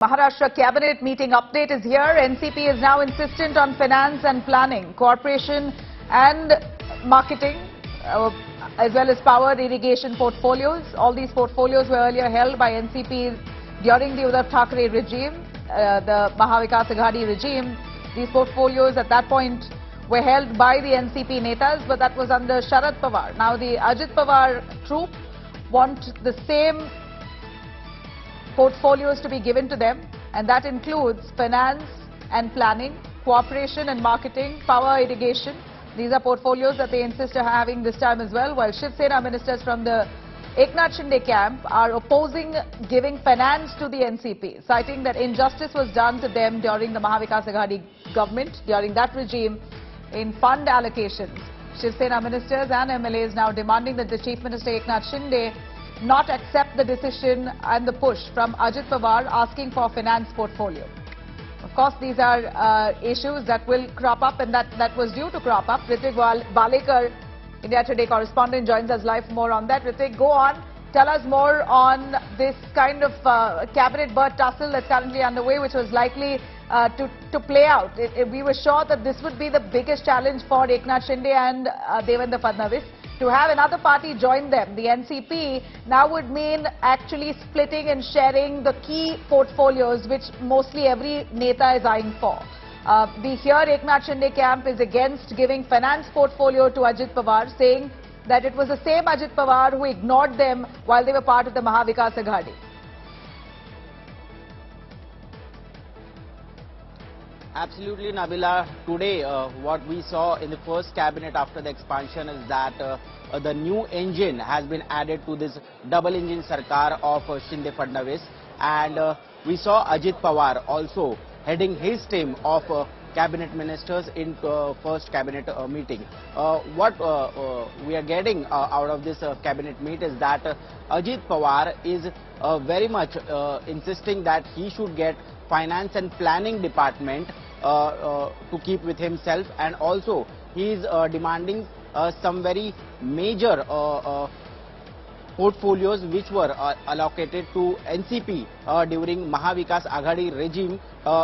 Maharashtra cabinet meeting update is here. NCP is now insistent on finance and planning, cooperation and marketing, as well as power irrigation portfolios. All these portfolios were earlier held by NCP during the Uddhav Thackeray regime, the Mahavikas Aghadi regime. These portfolios at that point were held by the NCP netas, but that was under Sharad Pawar. Now the Ajit Pawar troop want the same portfolios to be given to them, and that includes finance and planning, cooperation and marketing, power irrigation. These are portfolios that they insist on having this time as well, while Shiv Sena ministers from the Eknath Shinde camp are opposing giving finance to the NCP, citing that injustice was done to them during the Mahavikas Aghadi government, during that regime, in fund allocations. Shiv Sena ministers and MLAs now demanding that the Chief Minister Eknath Shinde not accept the decision and the push from Ajit Pawar asking for a finance portfolio. Of course, these are issues that will crop up, and that was due to crop up. Ritik Balekar, India Today correspondent, joins us live for more on that. Ritik, go on. Tell us more on this kind of cabinet bird tussle that's currently underway, which was likely to play out. We were sure that this would be the biggest challenge for Eknath Shinde and Devendra Fadnavis. To have another party join them, the NCP, now would mean actually splitting and sharing the key portfolios, which mostly every neta is eyeing for. We hear Eknath Shinde camp is against giving finance portfolio to Ajit Pawar, saying that it was the same Ajit Pawar who ignored them while they were part of the Mahavikas Aghadi. Absolutely, Nabila. Today, what we saw in the first cabinet after the expansion is that the new engine has been added to this double engine Sarkar of Shinde Fadnavis, and we saw Ajit Pawar also heading his team of cabinet ministers in first cabinet meeting. What we are getting out of this cabinet meet is that Ajit Pawar is very much insisting that he should get finance and planning department to keep with himself, and also he is demanding some very major portfolios which were allocated to NCP during Mahavikas Aghadi regime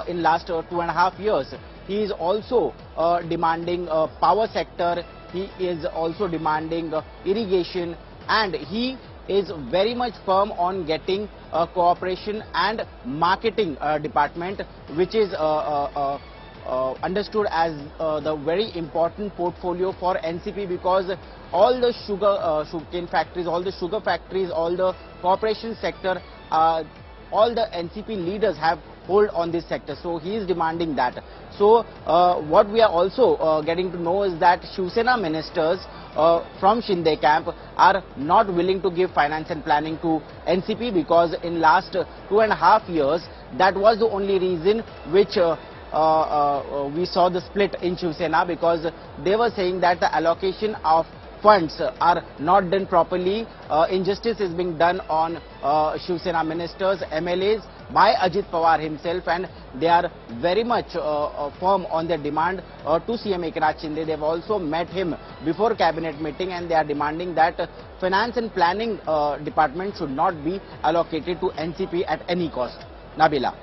in last 2.5 years. He is also demanding power sector, he is also demanding irrigation, and he is very much firm on getting cooperation and marketing department, which is understood as the very important portfolio for NCP, because all the sugarcane factories, all the sugar factories, all the corporation sector, all the NCP leaders have hold on this sector. So he is demanding that. So what we are also getting to know is that Shiv Sena ministers from Shinde camp are not willing to give finance and planning to NCP, because in last 2.5 years that was the only reason which we saw the split in Shiv Sena, because they were saying that the allocation of funds are not done properly. Injustice is being done on Shiv Sena ministers, MLAs by Ajit Pawar himself, and they are very much firm on their demand to CM Eknath Shinde. They have also met him before cabinet meeting, and they are demanding that finance and planning department should not be allocated to NCP at any cost. Nabila.